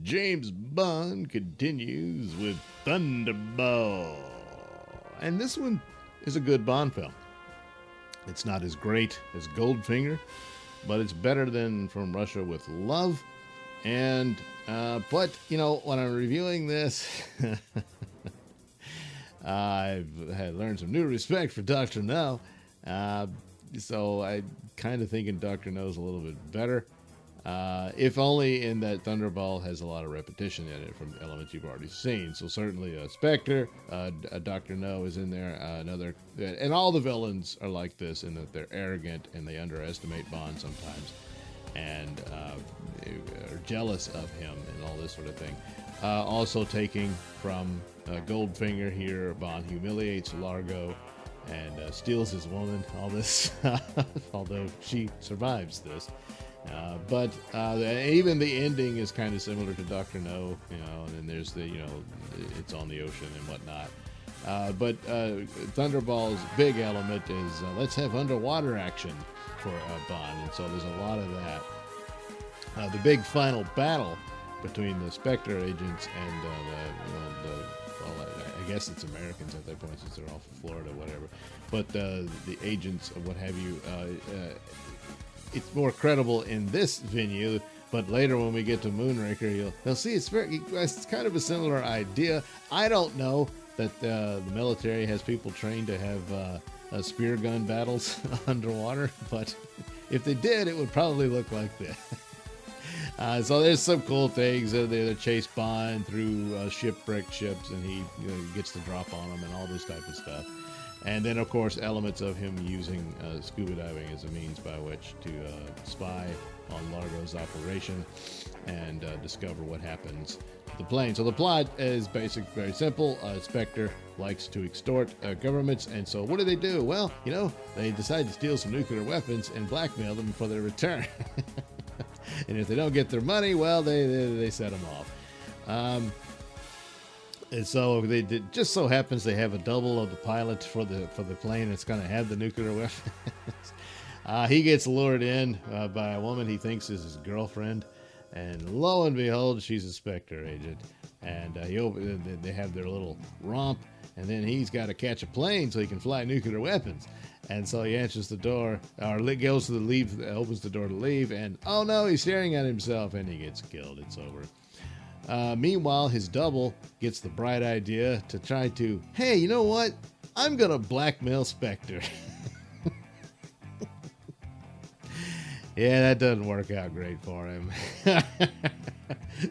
James Bond continues with Thunderball. And this one is a good Bond film. It's not as great as Goldfinger, but it's better than From Russia with Love. And, but, you know, when I'm reviewing this, I've had learned some new respect for Dr. No. So I kind of thinking Dr. No's a little bit better. If only in that Thunderball has a lot of repetition in it from elements you've already seen. So certainly Spectre, Dr. No is in there, and all the villains are like this in that they're arrogant and they underestimate Bond sometimes, and are jealous of him and all this sort of thing. Also taking from Goldfinger here, Bond humiliates Largo and steals his woman, all this stuff, although she survives this. But even the ending is kind of similar to Dr. No, you know, and then there's the, you know, it's on the ocean and whatnot. But Thunderball's big element is let's have underwater action for Bond, and so there's a lot of that. The big final battle between the Spectre agents and I guess it's Americans at that point since they're all from Florida, whatever. But the agents, what have you, it's more credible in this venue, but later when we get to Moonraker, you'll see it's kind of a similar idea. I don't know that the military has people trained to have spear gun battles underwater, but if they did, it would probably look like this. So there's some cool things. They chase Bond through shipwrecked ships, and he gets to drop on them and all this type of stuff. And then, of course, elements of him using scuba diving as a means by which to spy on Largo's operation and discover what happens to the plane. So the plot is very simple. Spectre likes to extort governments, and so what do? Well, you know, they decide to steal some nuclear weapons and blackmail them for their return. And if they don't get their money, well, they set them off. And so just so happens they have a double of the pilot for the plane that's going to have the nuclear weapons. He gets lured in by a woman he thinks is his girlfriend, and lo and behold, she's a Spectre agent. And they have their little romp, and then he's got to catch a plane so he can fly nuclear weapons. And so he answers the door, or goes to opens the door to leave, and oh no, he's staring at himself, and he gets killed. It's over. Meanwhile, his double gets the bright idea to try to, hey, you know what? I'm going to blackmail Spectre. Yeah, that doesn't work out great for him.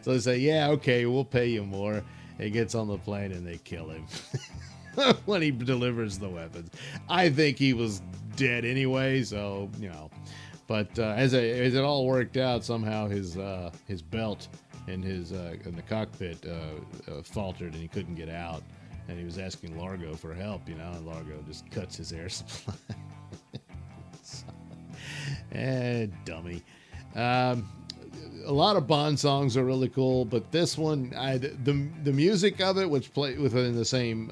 So they say, yeah, okay, we'll pay you more. He gets on the plane and they kill him when he delivers the weapons. I think he was dead anyway, so, you know. But as it all worked out, somehow his belt in the cockpit faltered and he couldn't get out, and he was asking Largo for help, you know, and Largo just cuts his air supply. Dummy. A lot of Bond songs are really cool, but this one, the music of it, which play within the same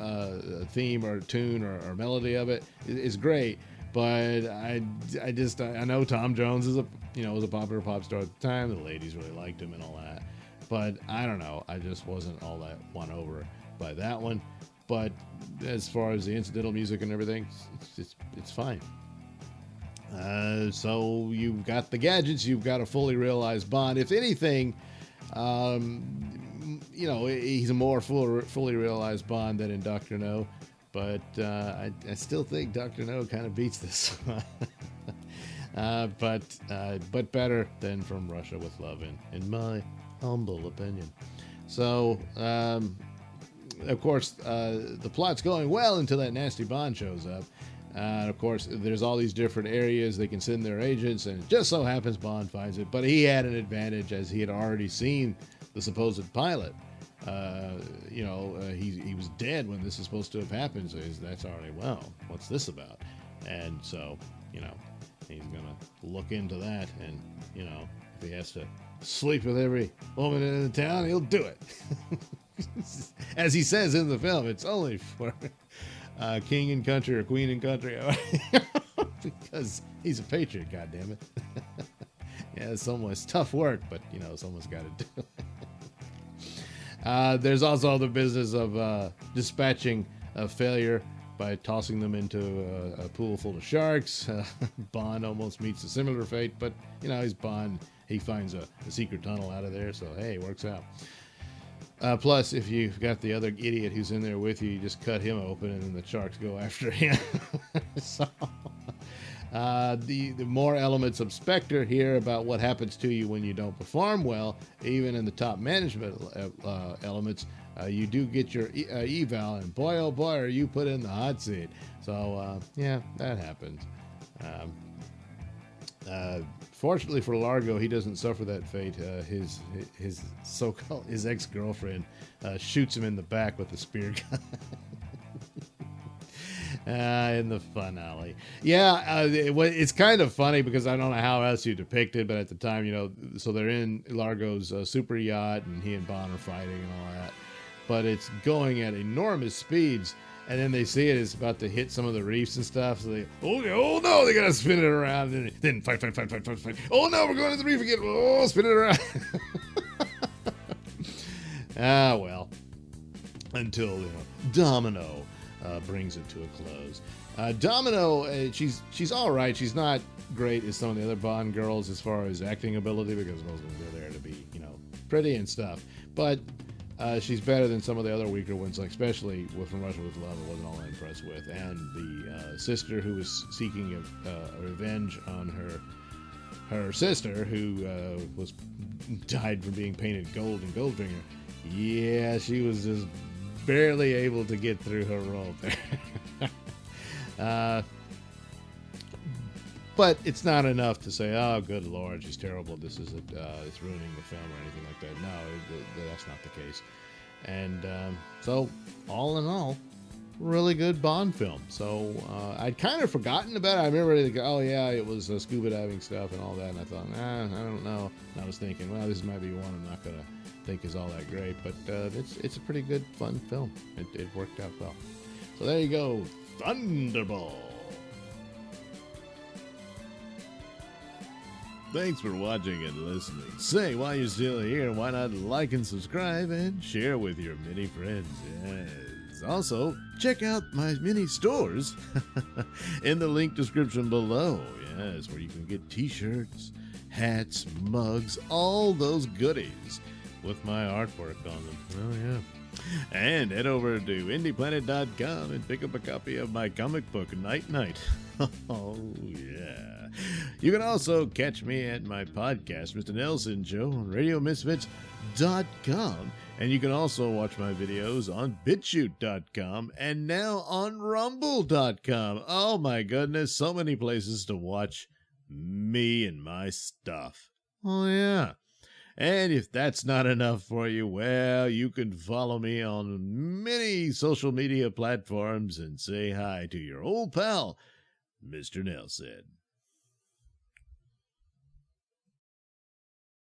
theme or tune or melody of it, is great. But I know Tom Jones was a popular pop star at the time. The ladies really liked him and all that. But I don't know. I just wasn't all that won over by that one. But as far as the incidental music and everything, it's fine. So you've got the gadgets. You've got a fully realized Bond. If anything, he's a more fully realized Bond than in Dr. No. But I still think Dr. No kind of beats this. But better than From Russia with Love, in my humble opinion. So, of course, the plot's going well until that nasty Bond shows up. Of course, there's all these different areas they can send their agents, and it just so happens Bond finds it. But he had an advantage as he had already seen the supposed pilot. He was dead when this is supposed to have happened, so that's already, well, what's this about? And so, he's going to look into that, and, if he has to sleep with every woman in the town, he'll do it. As he says in the film, it's only for king and country or queen and country, because he's a patriot, goddammit. Yeah, it's tough work, but, someone's got to do it. There's also the business of dispatching a failure by tossing them into a pool full of sharks. Bond almost meets a similar fate, but he's Bond. He finds a secret tunnel out of there, so hey, it works out. Plus, if you've got the other idiot who's in there with you, you just cut him open and then the sharks go after him. So, the more elements of Spectre here about what happens to you when you don't perform well, even in the top management elements, you do get your eval, and boy, oh boy, are you put in the hot seat. So, yeah, that happens. Fortunately for Largo, he doesn't suffer that fate. His so-called his ex-girlfriend shoots him in the back with a spear gun. In the finale. Yeah, it's kind of funny because I don't know how else you depict it, but at the time, so they're in Largo's super yacht, and he and Bond are fighting and all that. But it's going at enormous speeds, and then they see it's about to hit some of the reefs and stuff, so oh no, they gotta spin it around, and then fight. Oh no, we're going to the reef again. Oh, spin it around. Well, until Domino brings it to a close. Domino, she's all right. She's not great as some of the other Bond girls as far as acting ability, because most of them are there to be pretty and stuff, but she's better than some of the other weaker ones, like especially From Russia with Love. I wasn't all impressed with, and the sister who was seeking a revenge on her sister, who died from being painted gold in Goldfinger. Yeah, she was just barely able to get through her role there. But it's not enough to say, oh, good Lord, she's terrible. It's ruining the film or anything like that. No, that's not the case. And so, all in all, really good Bond film. So I'd kind of forgotten about it. I remember, it was scuba diving stuff and all that. And I thought, I don't know. And I was thinking, well, this might be one I'm not going to think is all that great. But it's a pretty good, fun film. It worked out well. So there you go, Thunderball. Thanks for watching and listening. Say, while you're still here, why not like and subscribe and share with your many friends? Yes. Also, check out my mini stores in the link description below. Yes, where you can get t-shirts, hats, mugs, all those goodies with my artwork on them. Oh, yeah. And head over to indieplanet.com and pick up a copy of my comic book, Night Night. Oh, yeah. You can also catch me at my podcast, Mr Nailsin Show, on RadioMisfits.com. And you can also watch my videos on BitChute.com and now on Rumble.com. Oh, my goodness, so many places to watch me and my stuff. Oh, yeah. And if that's not enough for you, well, you can follow me on many social media platforms and say hi to your old pal, Mr. Nailsin.